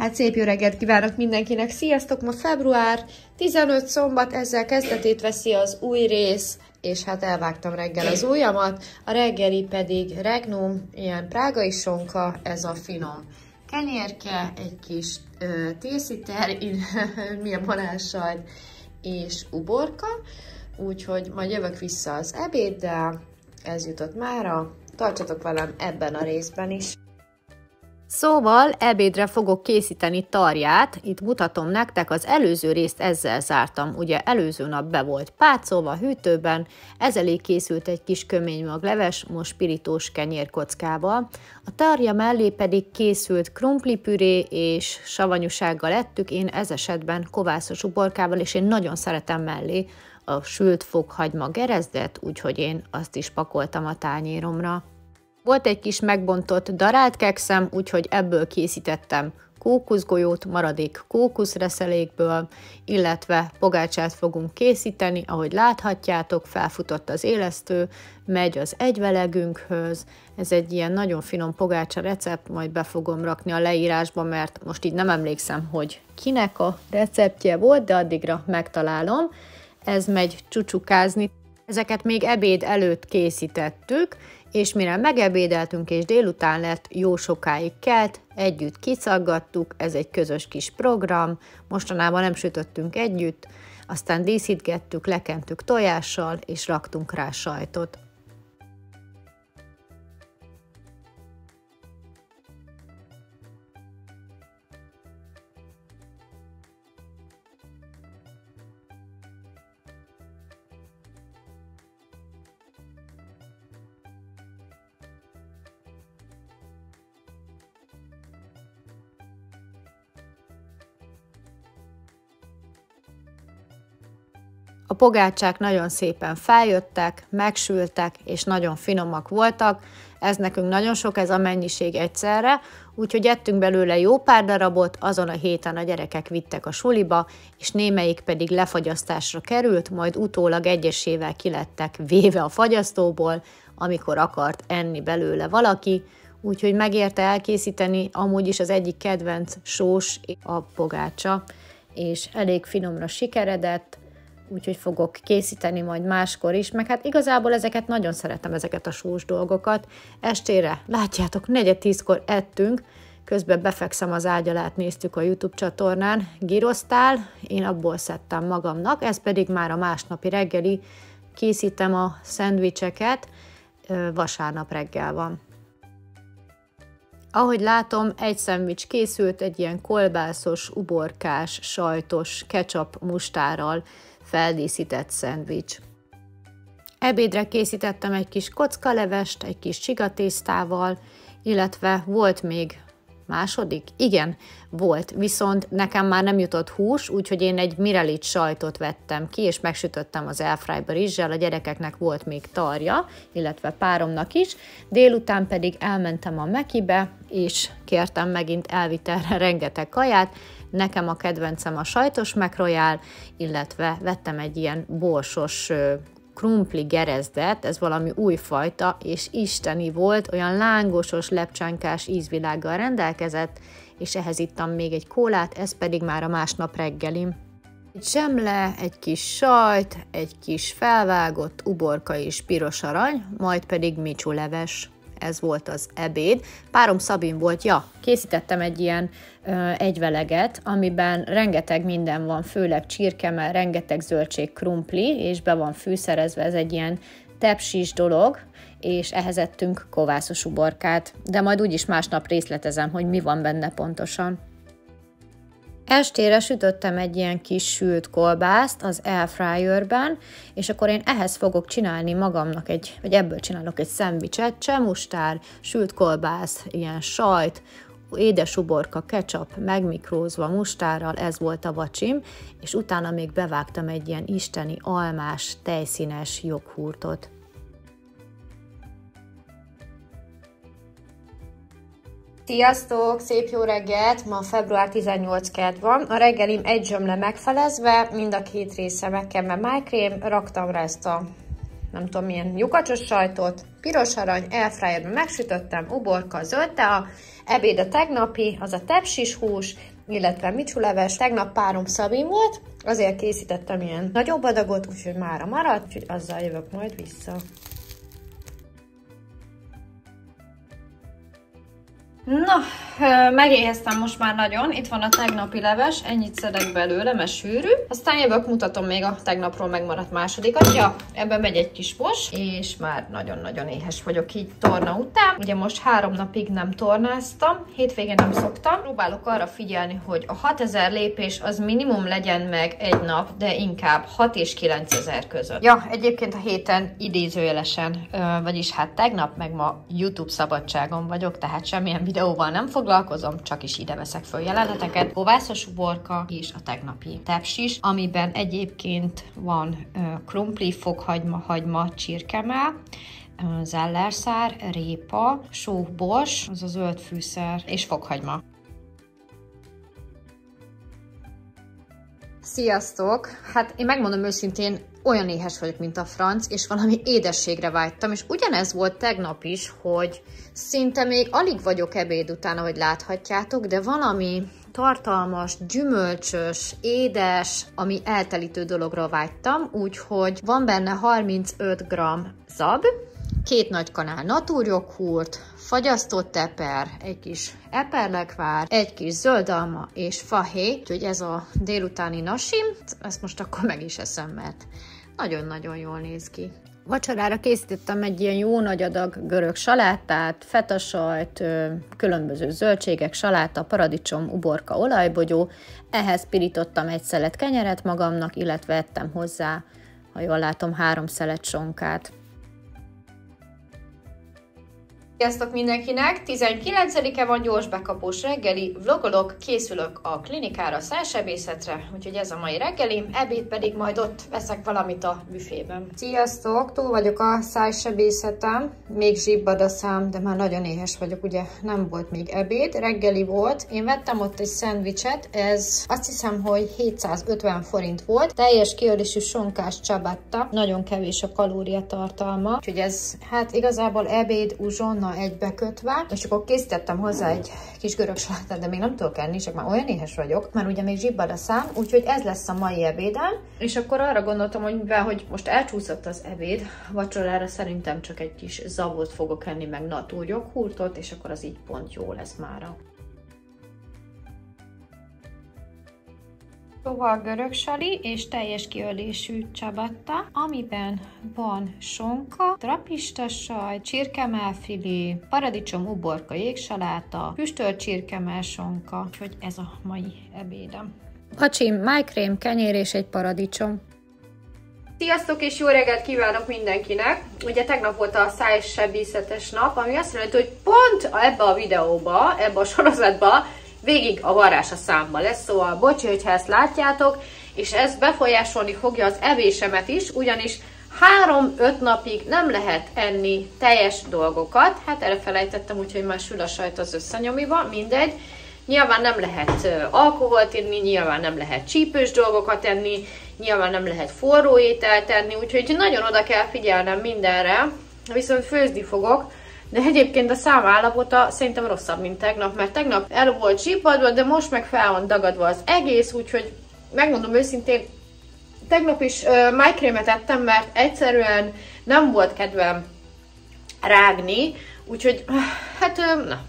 Hát szép jó reggelt kívánok mindenkinek, sziasztok! Ma február 15 szombat, ezzel kezdetét veszi az új rész, és hát elvágtam reggel az ujjamat, a reggeli pedig regnum, ilyen prágai sonka, ez a finom kenyérke, egy kis tésziter, milyen banássajt és uborka, úgyhogy majd jövök vissza az ebéddel, ez jutott mára, tartsatok velem ebben a részben is. Szóval ebédre fogok készíteni tarját, itt mutatom nektek, az előző részt ezzel zártam, ugye előző nap be volt pácolva hűtőben, ez elé készült egy kis köménymagleves, most spirítós kenyérkockával, a tarja mellé pedig készült krumplipüré és savanyúsággal ettük, én ez esetben kovászos uborkával, és én nagyon szeretem mellé a sült fokhagyma gerezdet, úgyhogy én azt is pakoltam a tányéromra. Volt egy kis megbontott darált kekszem, úgyhogy ebből készítettem kókuszgolyót, maradék kókuszreszelékből, illetve pogácsát fogunk készíteni, ahogy láthatjátok, felfutott az élesztő, megy az egyvelegünkhöz. Ez egy ilyen nagyon finom pogácsa recept, majd be fogom rakni a leírásba, mert most így nem emlékszem, hogy kinek a receptje volt, de addigra megtalálom. Ez megy csucsukázni. Ezeket még ebéd előtt készítettük, és mire megebédeltünk és délután lett, jó sokáig kelt, együtt kiszaggattuk, ez egy közös kis program, mostanában nem sütöttünk együtt, aztán díszítgettük, lekentük tojással, és raktunk rá sajtot. A pogácsák nagyon szépen feljöttek, megsültek, és nagyon finomak voltak. Ez nekünk nagyon sok, ez a mennyiség egyszerre, úgyhogy ettünk belőle jó pár darabot, azon a héten a gyerekek vittek a suliba, és némelyik pedig lefagyasztásra került, majd utólag egyesével kilettek véve a fagyasztóból, amikor akart enni belőle valaki, úgyhogy megérte elkészíteni, amúgy is az egyik kedvenc sós a pogácsa, és elég finomra sikeredett, úgyhogy fogok készíteni majd máskor is, meg hát igazából ezeket nagyon szeretem, ezeket a sós dolgokat. Estére, látjátok, 9:40-kor ettünk, közben befekszem az ágy alá, néztük a YouTube csatornán, gíroztál, én abból szedtem magamnak, ez pedig már a másnapi reggeli, készítem a szendvicseket, vasárnap reggel van. Ahogy látom, egy szendvics készült, egy ilyen kolbászos, uborkás, sajtos, ketchup mustárral feldíszített szendvics. Ebédre készítettem egy kis kockalevest, egy kis csigatésztával, illetve volt még második? Igen, volt, viszont nekem már nem jutott hús, úgyhogy én egy mirelit sajtot vettem ki, és megsütöttem az airfryerbe rizssel, a gyerekeknek volt még tarja, illetve páromnak is, délután pedig elmentem a Mekibe, és kértem megint elvitelre rengeteg kaját, nekem a kedvencem a sajtos McRoyal, illetve vettem egy ilyen borsos krumpli gerezdet, ez valami újfajta, és isteni volt, olyan lángosos, lepcsánkás ízvilággal rendelkezett, és ehhez ittam még egy kólát, ez pedig már a másnap reggelim. Egy zsemle, egy kis sajt, egy kis felvágott uborka és piros arany, majd pedig micsuleves. Ez volt az ebéd. Párom Szabin volt, ja, készítettem egy ilyen egyveleget, amiben rengeteg minden van, főleg csirkemell, rengeteg zöldség, krumpli, és be van fűszerezve, ez egy ilyen tepsis dolog, és ehhez ettünk kovászos uborkát, de majd úgyis másnap részletezem, hogy mi van benne pontosan. Estére sütöttem egy ilyen kis sült kolbászt az airfryerben, és akkor én ehhez fogok csinálni magamnak vagy ebből csinálok egy szendvicset, csemustár, sült kolbász, ilyen sajt, édes uborka, ketchup, megmikrózva mustárral, ez volt a vacsim, és utána még bevágtam egy ilyen isteni almás, tejszínes joghurtot. Sziasztok! Szép jó reggelt! Ma február 18 kedd van. A reggelim egy zsömle megfelezve, mind a két része megkenve májkrém, raktam rá ezt a nem tudom milyen lyukacsos sajtot, piros arany, airfryerben megsütöttem, uborka, zöld tea, ebéd a tegnapi, az a tepsis hús, illetve micsuleves. Tegnap párom Szabin volt, azért készítettem ilyen nagyobb adagot, úgyhogy mára maradt, úgyhogy azzal jövök majd vissza. Na, megéheztem most már nagyon, itt van a tegnapi leves, ennyit szedek belőle, mert sűrű. Aztán jövök, mutatom még a tegnapról megmaradt másodikat. Ja, ebben megy egy kis mos, és már nagyon-nagyon éhes vagyok így torna után. Ugye most 3 napig nem tornáztam, hétvégén nem szoktam. Próbálok arra figyelni, hogy a 6000 lépés az minimum legyen meg egy nap, de inkább 6 és 9000 között. Ja, egyébként a héten idézőjelesen, vagyis hát tegnap meg ma YouTube szabadságon vagyok, tehát semmilyen videóval nem foglalkozom, csak is ide veszek föl jeleneteket. Kovászos uborka és a tegnapi tepsis, amiben egyébként van krumpli, fokhagyma, hagyma, csirkemell, zellerszár, répa, sóbors, az a zöld fűszer és fokhagyma. Sziasztok! Hát én megmondom őszintén, olyan éhes vagyok, mint a franc, és valami édességre vágytam, és ugyanez volt tegnap is, hogy szinte még alig vagyok ebéd után, ahogy láthatjátok, de valami tartalmas, gyümölcsös, édes, ami eltelítő dologra vágytam, úgyhogy van benne 35 g zab, 2 nagy kanál natúrjoghurt, fagyasztott teper, egy kis eperlekvár, egy kis zöldalma és fahéj, úgyhogy ez a délutáni nasim, ezt most akkor meg is eszem, mert nagyon-nagyon jól néz ki. Vacsorára készítettem egy ilyen jó nagy adag görög salátát, fetasajt, különböző zöldségek, saláta, paradicsom, uborka, olajbogyó. Ehhez pirítottam egy szelet kenyeret magamnak, illetve ettem hozzá, ha jól látom, 3 szelet sonkát. Sziasztok mindenkinek! 19-e van, gyors bekapós reggeli, vlogolok, készülök a klinikára, a szájsebészetre, úgyhogy ez a mai reggelim, ebéd pedig majd ott veszek valamit a büfében. Sziasztok! Túl vagyok a szájsebészetem, még zsibbad a szám, de már nagyon éhes vagyok, ugye nem volt még ebéd, reggeli volt. Én vettem ott egy szendvicset, ez azt hiszem, hogy 750 forint volt, teljes kiölésű sonkás ciabatta, nagyon kevés a kalóriatartalma, úgyhogy ez hát igazából ebéd, uzsonna egybekötve, és akkor készítettem hozzá egy kis görög salátát, de még nem tudok enni, csak már olyan éhes vagyok, már ugye még zsibbad a szám, úgyhogy ez lesz a mai ebédem. És akkor arra gondoltam, hogy mivel hogy most elcsúszott az ebéd, vacsorára szerintem csak egy kis zabot fogok enni, meg natúrjoghurtot, és akkor az így pont jó lesz mára. Szóval görög sali és teljes kiölésű ciabatta, amiben van sonka, trapista sajt, csirkemellfilé, paradicsom, uborka, jégsaláta, füstölt csirkemell sonka, úgyhogy ez a mai ebédem. Vacsim, májkrém, kenyér és egy paradicsom. Sziasztok és jó reggelt kívánok mindenkinek! Ugye tegnap volt a szájsebészetes nap, ami azt jelenti, hogy pont ebbe a videóba, ebbe a sorozatba végig a varrás a számba lesz, szóval bocsi, hogyha ezt látjátok, és ez befolyásolni fogja az evésemet is, ugyanis 3-5 napig nem lehet enni teljes dolgokat, hát erre felejtettem, úgyhogy már sül a sajt az összenyomiba, mindegy. Nyilván nem lehet alkoholt inni, nyilván nem lehet csípős dolgokat enni, nyilván nem lehet forró ételt enni, úgyhogy nagyon oda kell figyelnem mindenre, viszont főzni fogok. De egyébként a szám állapota szerintem rosszabb, mint tegnap, mert tegnap el volt zsibbadva, de most meg fel van dagadva az egész, úgyhogy megmondom őszintén, tegnap is májkrémet ettem, mert egyszerűen nem volt kedvem rágni, úgyhogy hát na.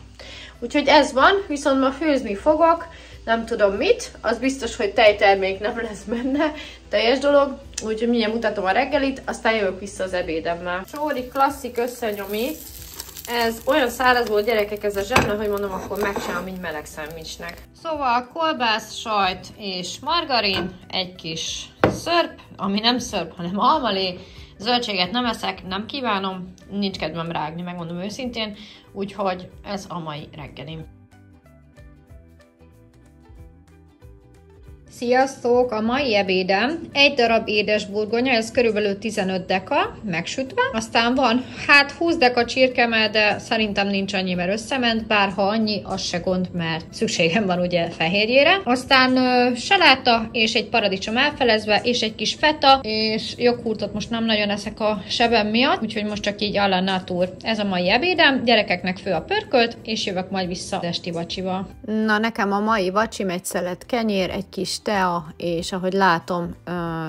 Úgyhogy ez van, viszont ma főzni fogok, nem tudom mit, az biztos, hogy tejtermék nem lesz benne, teljes dolog, úgyhogy mindjárt mutatom a reggelit, aztán jövök vissza az ebédemmel. Sóri klasszik összenyomi. Ez olyan száraz volt, gyerekek, ez a zsebne, hogy mondom, akkor megcsinálom így meleg szendvicsnek. Szóval kolbász, sajt és margarin, egy kis szörp, ami nem szörp, hanem almalé. Zöldséget nem eszek, nem kívánom, nincs kedvem rágni, megmondom őszintén, úgyhogy ez a mai reggelim. Sziasztok! A mai ebédem egy darab édes burgonya, ez körülbelül 15 deka, megsütve. Aztán van 20 deka csirkemell, de szerintem nincs annyi, mert összement, bár ha annyi, az se gond, mert szükségem van ugye fehérjére. Aztán saláta és egy paradicsom elfelezve, és egy kis feta, és joghurtot most nem nagyon eszek a sebem miatt, úgyhogy most csak így à la nature. Ez a mai ebédem, gyerekeknek fő a pörkölt, és jövök majd vissza az esti vacsival. Na, nekem a mai vacsim egy szelet kenyér, egy kis tea, és ahogy látom,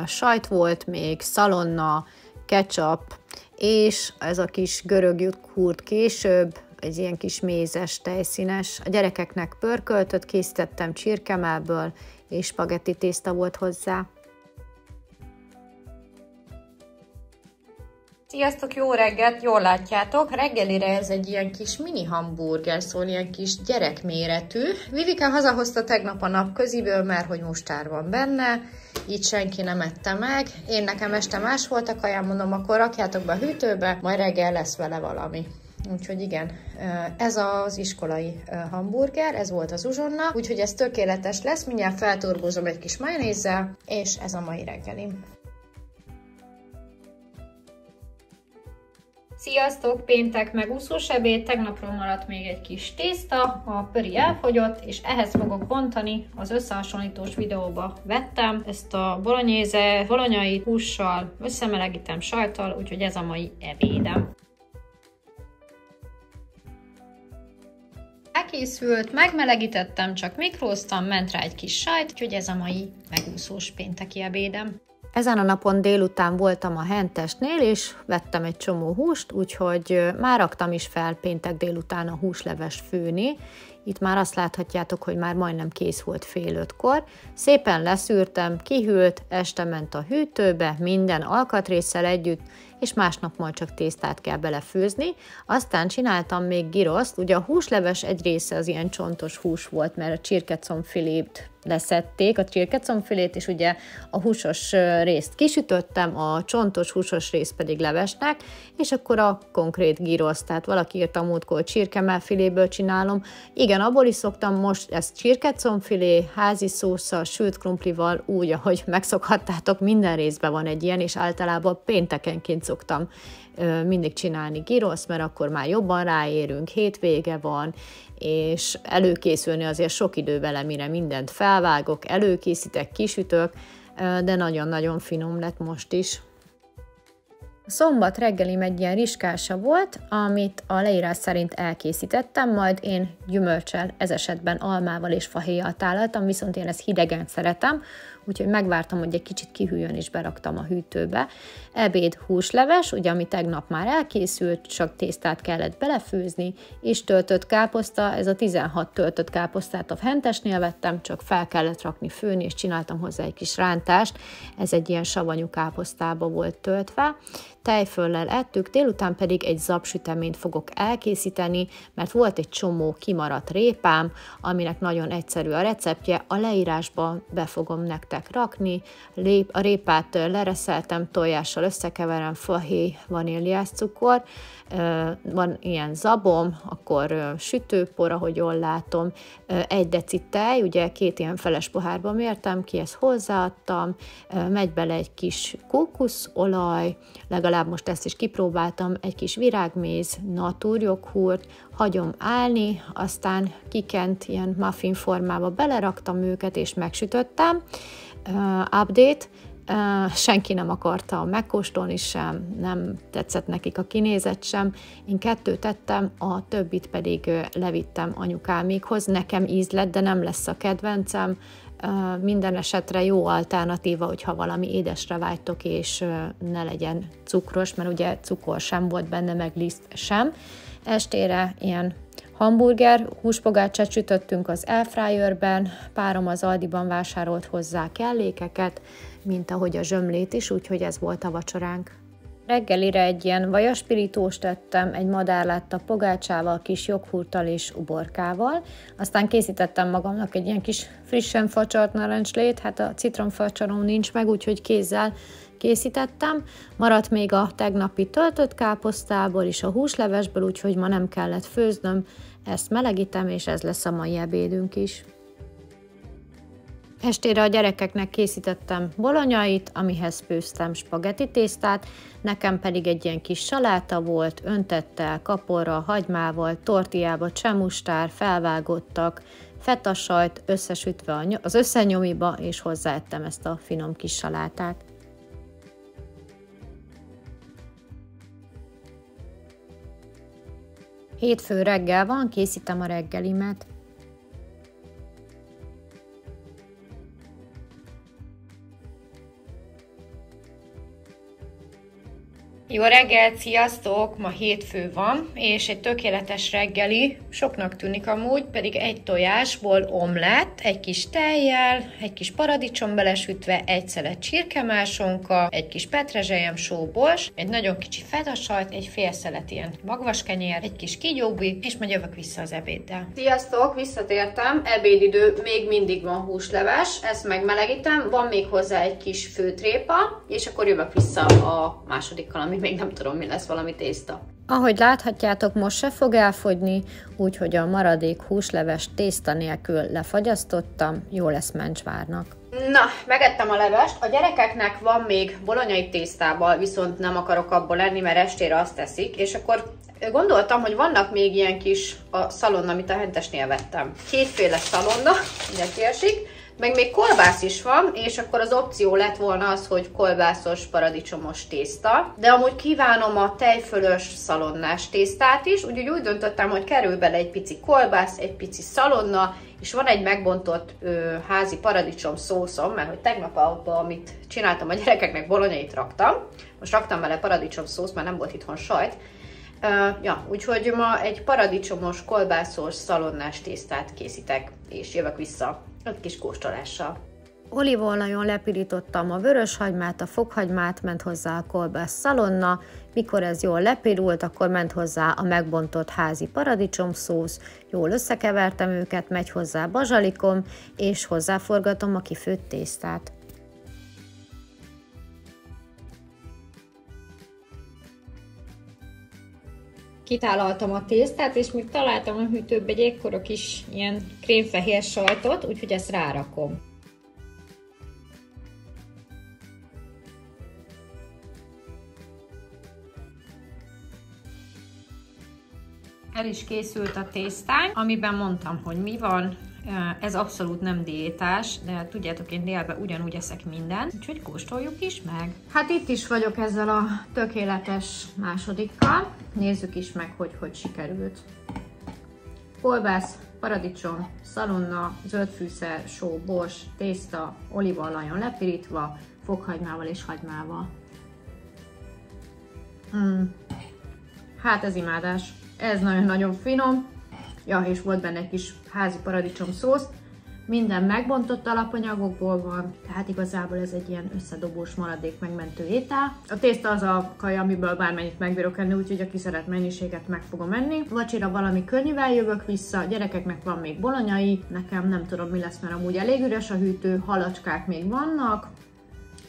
sajt volt még, szalonna, ketchup, és ez a kis görög joghurt később, egy ilyen kis mézes, tejszínes. A gyerekeknek pörköltöt készítettem csirkemellből, és spagetti tészta volt hozzá. Sziasztok, jó reggelt, jól látjátok, reggelire ez egy ilyen kis mini hamburger, szóval ilyen kis gyerekméretű. Vivike hazahozta tegnap a napköziből, mert hogy mustár van benne, így senki nem ette meg. Én nekem este más volt a kajám, mondom, akkor rakjátok be a hűtőbe, majd reggel lesz vele valami. Úgyhogy igen, ez az iskolai hamburger, ez volt az uzsonna, úgyhogy ez tökéletes lesz, mindjárt felturbózom egy kis majonézzel, és ez a mai reggelim. Sziasztok! Péntek megúszós ebéd, tegnapról maradt még egy kis tészta, a pöri elfogyott, és ehhez fogok bontani, az összehasonlítós videóba vettem ezt a bolonyai hússal, összemelegítem sajttal, úgyhogy ez a mai ebédem. Elkészült, megmelegítettem, csak mikróztam, ment rá egy kis sajt, úgyhogy ez a mai megúszós pénteki ebédem. Ezen a napon délután voltam a hentesnél, és vettem egy csomó húst, úgyhogy már raktam is fel péntek délután a húslevest főni. Itt már azt láthatjátok, hogy már majdnem kész volt fél 5-kor. Szépen leszűrtem, kihűlt, este ment a hűtőbe, minden alkatrésszel együtt, és másnap majd csak tésztát kell belefőzni. Aztán csináltam még giroszt, ugye a húsleves egy része az ilyen csontos hús volt, mert a csirkecombfilét leszették, a csirkecombfilét, és ugye a húsos részt kisütöttem, a csontos húsos részt pedig levesnek, és akkor a konkrét giroszt, tehát valaki írta a múltkor, hogy csirkemellfiléből csinálom. Igen, abból is szoktam, most ez csirkecombfilé, házi szósszal, sült krumplival, úgy, ahogy megszokhattátok, minden részben van egy ilyen, és általában péntekenként szoktam mindig csinálni giroszt, mert akkor már jobban ráérünk, hétvége van, és előkészülni azért sok idő vele, mire mindent felvágok, előkészítek, kisütök, de nagyon-nagyon finom lett most is. A szombat reggelim egy ilyen rizskása volt, amit a leírás szerint elkészítettem, majd én gyümölccsel, ez esetben almával és fahéjjal tálaltam, viszont én ezt hidegen szeretem, úgyhogy megvártam, hogy egy kicsit kihűljön, és beraktam a hűtőbe. Ebéd húsleves, ugye ami tegnap már elkészült, csak tésztát kellett belefőzni, és töltött káposzta, ez a 16 töltött káposztát a hentesnél vettem, csak fel kellett rakni főni, és csináltam hozzá egy kis rántást, ez egy ilyen savanyú káposztába volt töltve. Tejföllel ettük, délután pedig egy zabsüteményt fogok elkészíteni, mert volt egy csomó kimaradt répám, aminek nagyon egyszerű a receptje, a leírásba be fogom nektek rakni, a répát lereszeltem, tojással összekeverem, fahéj, vaníliás cukor, van ilyen zabom, akkor sütőpor, ahogy jól látom, 1 deci tej, ugye 2 ilyen feles pohárba mértem ki, ezt hozzáadtam, megy bele egy kis kókuszolaj, legalább most ezt is kipróbáltam, egy kis virágméz, natúrjoghurt, hagyom állni, aztán kikent ilyen muffin formába beleraktam őket, és megsütöttem. Update, senki nem akarta megkóstolni sem, nem tetszett nekik a kinézet sem. Én 2 tettem, a többit pedig levittem anyukámékhoz. Nekem íz lett, de nem lesz a kedvencem. Minden esetre jó alternatíva, hogyha valami édesre vágytok, és ne legyen cukros, mert ugye cukor sem volt benne, meg liszt sem. Estére ilyen hamburger, húspogácsát sütöttünk az airfryerben, párom az Aldiban vásárolt hozzá kellékeket, mint ahogy a zsömlét is, úgyhogy ez volt a vacsoránk. Reggelire egy ilyen vajaspiritóst tettem, egy madárlátta pogácsával, kis joghurttal és uborkával. Aztán készítettem magamnak egy ilyen kis frissen facsart narancslét, hát a citromfacsarom nincs meg, úgyhogy kézzel készítettem. Maradt még a tegnapi töltött káposztából és a húslevesből, úgyhogy ma nem kellett főznöm. Ezt melegítem, és ez lesz a mai ebédünk is. Estére a gyerekeknek készítettem bolonyait, amihez főztem spagetti tésztát, nekem pedig egy ilyen kis saláta volt, öntettel, kaporra, hagymával, tortillába, csemustár, felvágottak, fetasajt összesütve az összenyomiba, és hozzáettem ezt a finom kis salátát. Hétfő reggel van, készítem a reggelimet. Jó reggelt, sziasztok! Ma hétfő van, és egy tökéletes reggeli, soknak tűnik amúgy, pedig egy tojásból omlett, egy kis tejjel, egy kis paradicsom belesütve, egy szelet csirkemásonka, egy kis petrezselyem sóbors, egy nagyon kicsi fetasajt, egy fél szelet ilyen magvaskenyér, egy kis kígyóbbi, és majd jövök vissza az ebéddel. Sziasztok! Visszatértem, ebédidő, még mindig van húsleves, ezt megmelegítem, van még hozzá egy kis főtrépa, és akkor jövök vissza a másodikkal, ami még nem tudom, mi lesz, valami tészta. Ahogy láthatjátok, most se fog elfogyni, úgyhogy a maradék húsleves tészta nélkül lefagyasztottam, jó lesz mencsvárnak. Na, megettem a levest, a gyerekeknek van még bolonyai tésztával, viszont nem akarok abból lenni, mert estére azt teszik, és akkor gondoltam, hogy vannak még ilyen kis a szalonna, amit a hentesnél vettem. Kétféle szalonna, ugye kiesik, meg még kolbász is van, és akkor az opció lett volna az, hogy kolbászos paradicsomos tészta, de amúgy kívánom a tejfölös szalonnás tésztát is, úgyhogy úgy döntöttem, hogy kerül bele egy pici kolbász, egy pici szalonna, és van egy megbontott házi paradicsom szószom, mert hogy tegnap abban, amit csináltam a gyerekeknek, bolonyait raktam, most raktam bele paradicsom szósz, mert nem volt itthon sajt, úgyhogy ma egy paradicsomos, kolbászos, szalonnás tésztát készítek, és jövök vissza egy kis kóstolással. Olívaolajon lepirítottam a vöröshagymát, a fokhagymát, ment hozzá a kolbász szalonna, mikor ez jól lepirult, akkor ment hozzá a megbontott házi paradicsomszósz, jól összekevertem őket, megy hozzá bazsalikom, és hozzáforgatom a kifőtt tésztát. Kitálaltam a tésztát, és még találtam a hűtőbe egy ekkora kis ilyen krémfehér sajtot, úgyhogy ezt rárakom. El is készült a tésztánk, amiben mondtam, hogy mi van. Ez abszolút nem diétás, de tudjátok, én délben ugyanúgy eszek mindent, úgyhogy kóstoljuk is meg. Hát itt is vagyok ezzel a tökéletes másodikkal. Nézzük is meg, hogy sikerült. Kolbász, paradicsom, szalonna, zöldfűszer, só, bors, tészta, olívaolajon lepirítva, fokhagymával és hagymával. Hát ez imádás. Ez nagyon-nagyon finom. Ja, és volt benne egy kis házi paradicsom szósz. Minden megbontott alapanyagokból van, tehát igazából ez egy ilyen összedobós maradék megmentő étel. A tészta az a kaja, amiből bármennyit megbírok enni, úgyhogy aki szeret mennyiséget, meg fogom enni. Vacsira valami könnyűvel jövök vissza, a gyerekeknek van még bolonyai, nekem nem tudom mi lesz, mert amúgy elég üres a hűtő, halacskák még vannak,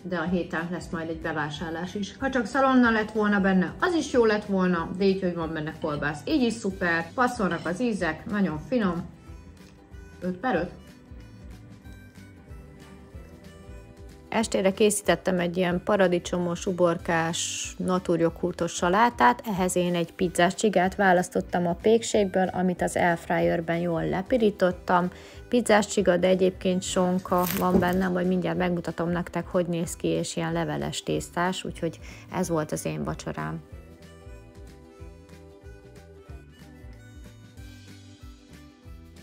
de a héten lesz majd egy bevásárlás is. Ha csak szalonna lett volna benne, az is jó lett volna, de így, hogy van benne kolbász, így is szuper, passzolnak az ízek, nagyon finom. 5/5. Estére készítettem egy ilyen paradicsomos, uborkás, naturjoghurtos salátát, ehhez én egy pizzás csigát választottam a pékségből, amit az airfryerben jól lepirítottam. Pizzás csiga, de egyébként sonka van benne, majd mindjárt megmutatom nektek, hogy néz ki, és ilyen leveles tésztás, úgyhogy ez volt az én vacsorám.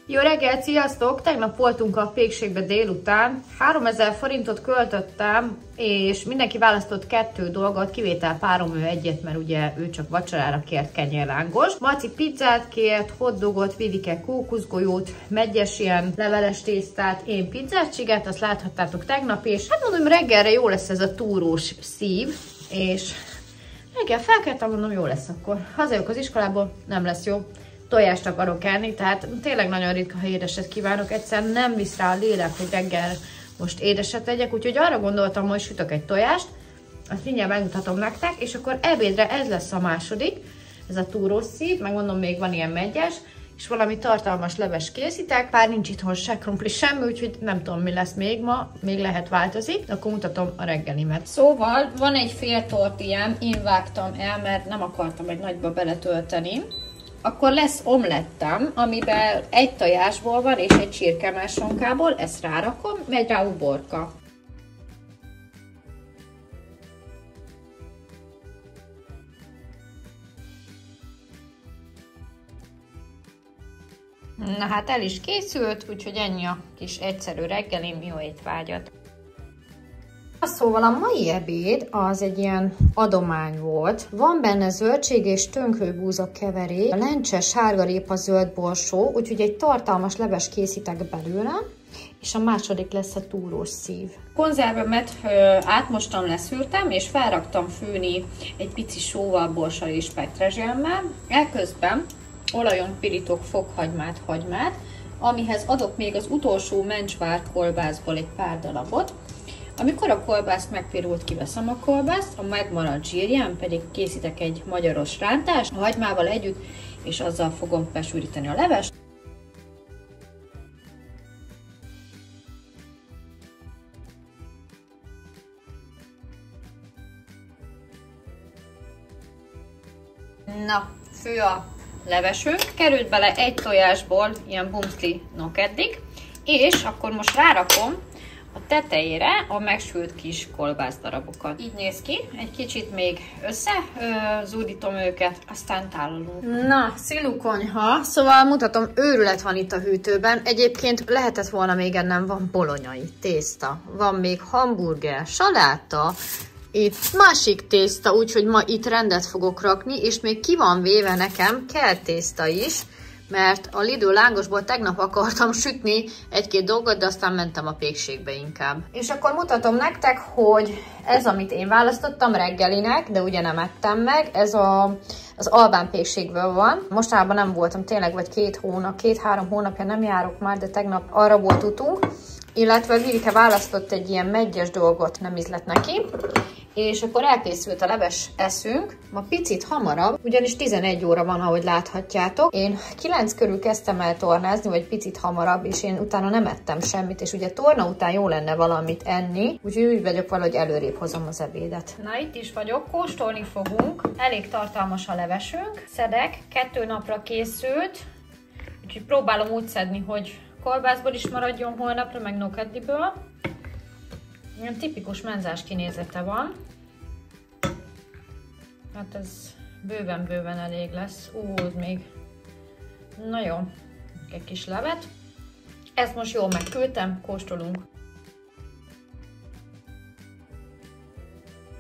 Jó reggelt, sziasztok! Tegnap voltunk a pékségbe délután. 3000 forintot költöttem, és mindenki választott 2 dolgot, kivétel párom ő egyet, mert ugye ő csak vacsorára kért kenyérlángos. Maci pizzát kért, hotdogot, Vivike kókuszgolyót, Meggyes ilyen leveles tésztát, én pizzát, azt láthattátok tegnap, és hát mondom, reggelre jó lesz ez a túrós szív, és reggel felkeltem, mondom, jó lesz akkor. Hazajövök az iskolából, nem lesz jó. Tojást akarok enni, tehát tényleg nagyon ritka, ha édeset kívánok, egyszerűen nem visz rá a lélek, hogy reggel most édeset tegyek, úgyhogy arra gondoltam, hogy sütök egy tojást, azt mindjárt megmutatom nektek, és akkor ebédre ez lesz a második, ez a túrós szív, megmondom, még van ilyen Meggyes, és valami tartalmas leves készítek. Bár nincs itthon se krumpli, semmi, úgyhogy nem tudom, mi lesz még ma. Még lehet változik, akkor mutatom a reggelimet. Szóval van egy fél tortillám, én vágtam el, mert nem akartam egy nagyba beletölteni. Akkor lesz omlettem, amiben egy tojásból van és egy csirkemásonkából, ezt rárakom, megy rá uborka. Na hát el is készült, úgyhogy ennyi a kis egyszerű reggelim, jó étvágyat! Szóval a mai ebéd az egy ilyen adomány volt. Van benne zöldség és tönkölybúza keverék, lencse, sárgarépa, zöld borsó, úgyhogy egy tartalmas leves készítek belőle, és a második lesz a túrós szív. Konzervemet átmostam, leszűrtem, és felraktam főni egy pici sóval, borssal és petrezselyemmel. Elközben olajon pirítok fokhagymát, hagymát, amihez adok még az utolsó mencsvár kolbászból egy pár darabot. Amikor a kolbászt megpirult, kiveszem a kolbászt, a megmaradt zsírján pedig készítek egy magyaros rántást a hagymával együtt, és azzal fogom besűríteni a levest. Na, fő a levesünk, került bele egy tojásból ilyen bumszli nokeddig, és akkor most rárakom a tetejére a megsült kis kolbászdarabokat. Így néz ki, egy kicsit még összezúdítom őket, aztán tálalunk. Na, szilukonyha, szóval mutatom, őrület van itt a hűtőben. Egyébként lehetett volna még ennem, van bolonyai tészta, van még hamburger, saláta, itt másik tészta, úgyhogy ma itt rendet fogok rakni, és még ki van véve nekem kell tészta is, mert a Lidl lángosból tegnap akartam sütni egy-két dolgot, de aztán mentem a pékségbe inkább. És akkor mutatom nektek, hogy ez, amit én választottam reggelinek, de ugye nem ettem meg, ez az albán pékségből van. Mostanában nem voltam tényleg, vagy 2-3 hónapja nem járok már, de tegnap arra volt utunk, illetve Vilke választott egy ilyen meggyes dolgot, nem ízlett neki. És akkor elkészült a leves eszünk, ma picit hamarabb, ugyanis 11 óra van, ahogy láthatjátok. Én 9 körül kezdtem el tornázni, vagy picit hamarabb, és én utána nem ettem semmit, és ugye torna után jó lenne valamit enni, úgyhogy úgy vagyok valahogy előrébb hozom az ebédet. Na itt is vagyok, kóstolni fogunk, elég tartalmas a levesünk, szedek, 2 napra készült, úgyhogy próbálom úgy szedni, hogy kolbászból is maradjon holnapra, meg nokediből. Ilyen tipikus menzás kinézete van. Hát ez bőven-bőven elég lesz. Még. Na jó, egy kis levet. Ezt most jól megküldtem, kóstolunk.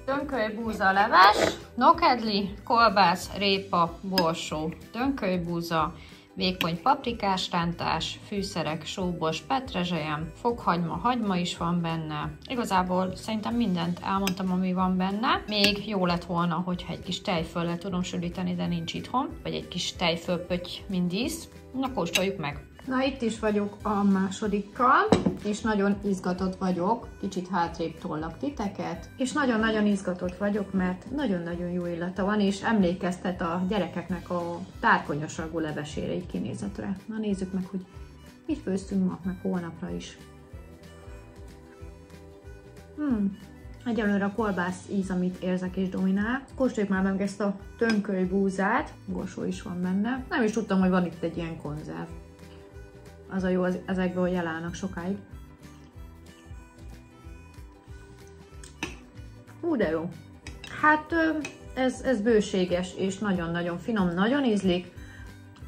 Tönkölybúza leves, nokedli, kolbász, répa, borsó, tönkölybúza, vékony paprikás rántás, fűszerek, sóbors, petrezselyem, fokhagyma, hagyma is van benne. Igazából szerintem mindent elmondtam, ami van benne. Még jó lett volna, hogyha egy kis tejföllel tudom sűríteni, de nincs itthon. Vagy egy kis tejfölpötty, mint dísz. Na, kóstoljuk meg! Na, itt is vagyok a másodikkal, és nagyon izgatott vagyok, kicsit hátrébb tollak titeket, és nagyon-nagyon izgatott vagyok, mert nagyon-nagyon jó illata van, és emlékeztet a gyerekeknek a tárkonyos ragú levesére, így kinézetre. Na, nézzük meg, hogy mit főztünk ma, meg holnapra is. Egyelőre a kolbász íz, amit érzek és dominál. Kóstoljuk már meg ezt a tönkölybúzát, borsó is van benne. Nem is tudtam, hogy van itt egy ilyen konzerv. Az a jó, ezekből jelállnak sokáig. De jó. Hát ez bőséges és nagyon-nagyon finom, nagyon ízlik.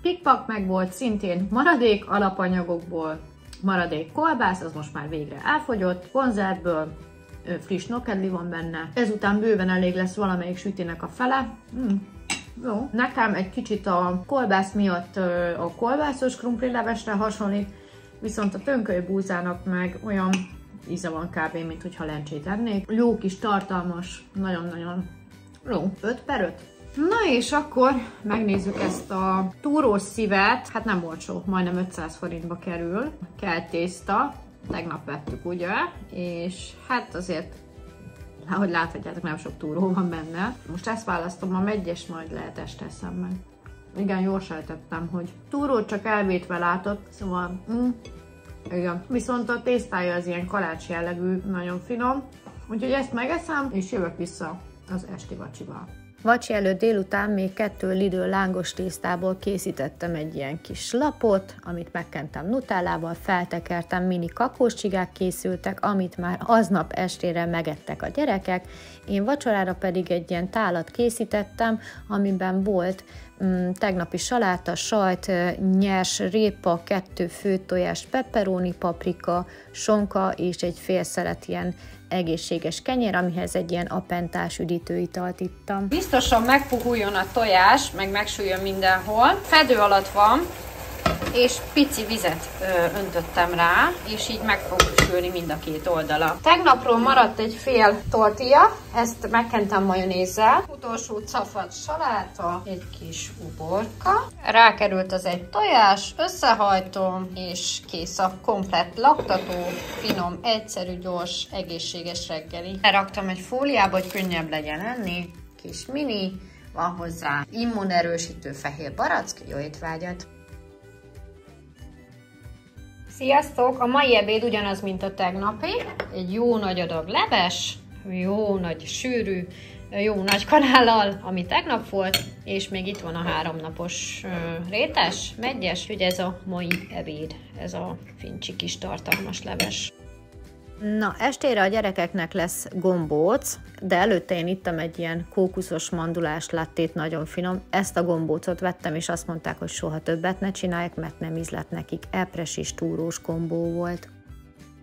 Pikpak meg volt, szintén maradék alapanyagokból, maradék kolbász, az most már végre elfogyott, konzervből, friss nokedli van benne. Ezután bőven elég lesz valamelyik sütinek a fele. Jó. Nekem egy kicsit a kolbász miatt a kolbászos krumplilevesre hasonlít, viszont a tönkölybúzának meg olyan íze van kb. Mint hogyha lencsét ennék. Jó kis tartalmas, nagyon-nagyon jó. 5/5. Na és akkor megnézzük ezt a túrós szívet. Hát nem olcsó, majdnem 500 forintba kerül. Kell tészta, tegnap vettük ugye, és hát azért, ahogy láthatjátok, nem sok túró van benne. Most ezt választom, a meggyes majd lehet este eszem meg. Igen, jól sejtettem, hogy túrót csak elvétve látott, szóval igen. Viszont a tésztája az ilyen kalács jellegű, nagyon finom, úgyhogy ezt megeszem, és jövök vissza az esti vacsival. Vacsi előtt délután még 2 Lidl lángos tésztából készítettem egy ilyen kis lapot, amit megkentem nutellával, feltekertem, mini kakóscsigák készültek, amit már aznap estére megettek a gyerekek. Én vacsorára pedig egy ilyen tálat készítettem, amiben volt tegnapi saláta, sajt, nyers répa, 2 főtojás, pepperoni, paprika, sonka és egy fél szelet ilyen egészséges kenyér, amihez egy ilyen apentás üdítőitalt ittam. Biztosan megpuhuljon a tojás, meg megsüljön mindenhol. Fedő alatt van, és pici vizet öntöttem rá, és így meg fog sülni mind a 2 oldala. Tegnapról maradt egy fél tortilla, ezt megkentem majonézzel. Utolsó cafat saláta, egy kis uborka. Rákerült az egy tojás, összehajtom, és kész a komplett laktató, finom, egyszerű, gyors, egészséges reggeli. Leraktam egy fóliába, hogy könnyebb legyen enni. Kis mini, van hozzá immunerősítő fehér barack. Jó étvágyat! Sziasztok! A mai ebéd ugyanaz, mint a tegnapi. Egy jó nagy adag leves, jó nagy sűrű, jó nagy kanállal, ami tegnap volt, és még itt van a 3 napos rétes, meggyes, úgyhogy ez a mai ebéd, ez a fincsi kis tartalmas leves. Na, estére a gyerekeknek lesz gombóc, de előtte én ittam egy ilyen kókuszos mandulás lattét, nagyon finom. Ezt a gombócot vettem, és azt mondták, hogy soha többet ne csinálják, mert nem ízlett nekik. Epresis túrós kombó volt.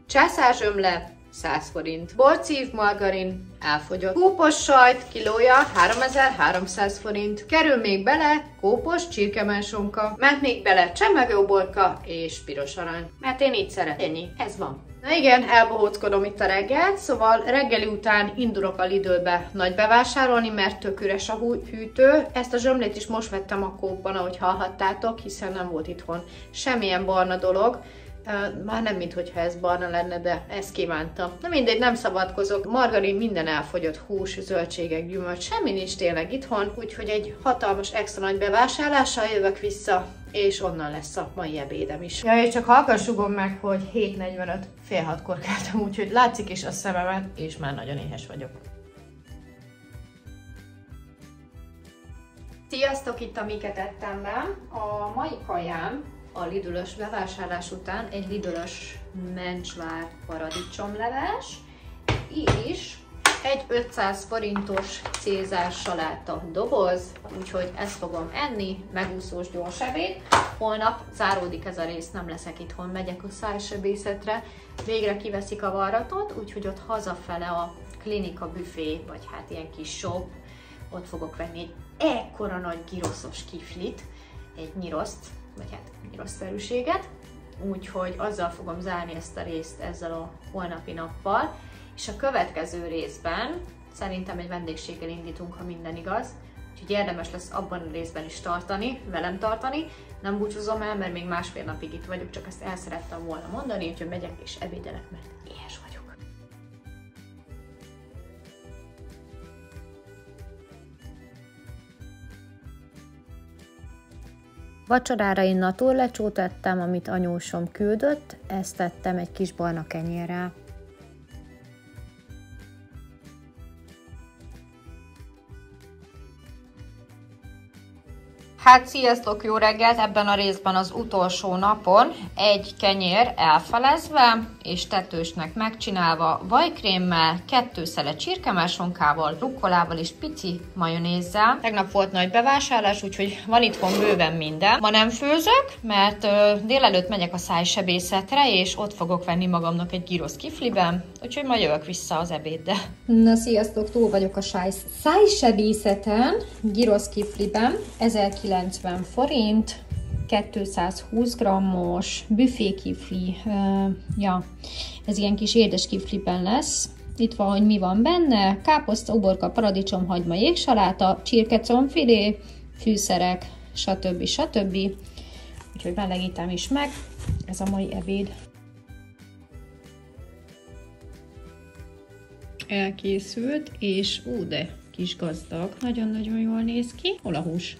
Császárzsömle 100 forint. Borcív margarin elfogyott. Kópos sajt kilója 3300 forint. Kerül még bele kópos csirkemelsonka, ment még bele csemegőuborka és piros arany. Mert én így szeretem. Ez van. Na igen, elbohóckodom itt a reggelt, szóval reggeli után indulok a Lidlbe nagy bevásárolni, mert tök üres a hűtő. Ezt a zsömlét is most vettem a Coopban, ahogy hallhattátok, hiszen nem volt itthon semmilyen barna dolog. Már nem minthogyha ez barna lenne, de ezt kívántam. Na mindegy, nem szabadkozok. Margarin, minden elfogyott, hús, zöldségek, gyümölcs, semmi nincs tényleg itthon, úgyhogy egy hatalmas extra nagy bevásárlással jövök vissza, és onnan lesz a mai ebédem is. Ja, és csak hallgassugom meg, hogy 7:45, fél 6-kor keltem, úgyhogy látszik is a szememet, és már nagyon éhes vagyok. Sziasztok, itt a Miket ettem be. A mai kajám a Lidl-ös bevásárlás után egy Lidl-ös mencsvár paradicsomleves, és egy 500 forintos cézár saláta doboz, úgyhogy ezt fogom enni, megúszós gyors ebéd. Holnap záródik ez a rész, nem leszek itthon, megyek a szájsebészetre, végre kiveszik a varratot, úgyhogy ott hazafele a klinika büfé, vagy hát ilyen kis shop, ott fogok venni egy ekkora nagy giroszos kiflit, egy nyiroszt, vagy hát nyiroszszerűséget, úgyhogy azzal fogom zárni ezt a részt ezzel a holnapi nappal, és a következő részben szerintem egy vendégséggel indítunk, ha minden igaz, úgyhogy érdemes lesz abban a részben is velem tartani. Nem búcsúzom el, mert még másfél napig itt vagyok, csak ezt el szerettem volna mondani, úgyhogy megyek és ebédelek, mert éhes vagyok. Vacsorára én naturlecsót ettem, amit anyósom küldött, ezt tettem egy kis barna kenyérrel. Hát sziasztok, jó reggelt! Ebben a részben az utolsó napon egy kenyér elfelezve és tetősnek megcsinálva vajkrémmel, 2 szelet csirkemelsonkával, rukkolával és pici majonézzel. Tegnap volt nagy bevásárlás, úgyhogy van itthon bőven minden. Ma nem főzök, mert délelőtt megyek a szájsebészetre, és ott fogok venni magamnak egy gyrosz kifliben, úgyhogy majd jövök vissza az ebéddel. Na sziasztok, túl vagyok a szájsebészeten, gyrosz kifliben, 1090 forint, 220 grammos büfékifli, ez ilyen kis édes kifliben lesz. Itt van, hogy mi van benne: káposzta, uborka, paradicsom, hagyma, jégsaláta, csirkecomfilé, fűszerek, stb. Úgyhogy melegítem is meg, ez a mai ebéd. Elkészült, és de kis gazdag, nagyon-nagyon jól néz ki. Hol a hús?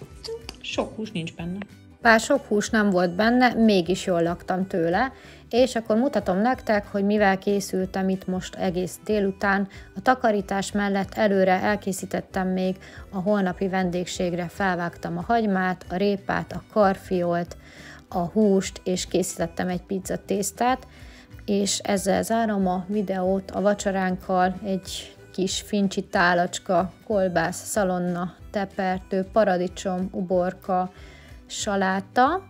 Sok hús nincs benne. Bár sok hús nem volt benne, mégis jól laktam tőle, és akkor mutatom nektek, hogy mivel készültem itt most egész délután. A takarítás mellett előre elkészítettem még a holnapi vendégségre, felvágtam a hagymát, a répát, a karfiolt, a húst, és készítettem egy pizza tésztát, és ezzel zárom a videót a vacsoránkkal. Egy kis fincsi tálacska, kolbász, szalonna, tepertő, paradicsom, uborka, saláta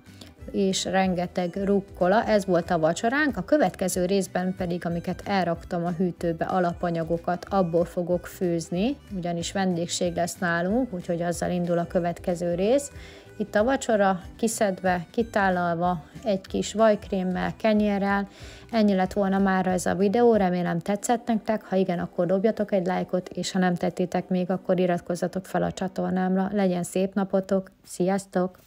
és rengeteg rukkola. Ez volt a vacsoránk. A következő részben pedig, amiket elraktam a hűtőbe, alapanyagokat, abból fogok főzni, ugyanis vendégség lesz nálunk, úgyhogy azzal indul a következő rész. Itt a vacsora kiszedve, kitálalva, egy kis vajkrémmel, kenyérrel. Ennyi lett volna mára ez a videó, remélem tetszett nektek, ha igen, akkor dobjatok egy lájkot, és ha nem tettétek még, akkor iratkozzatok fel a csatornámra. Legyen szép napotok, sziasztok!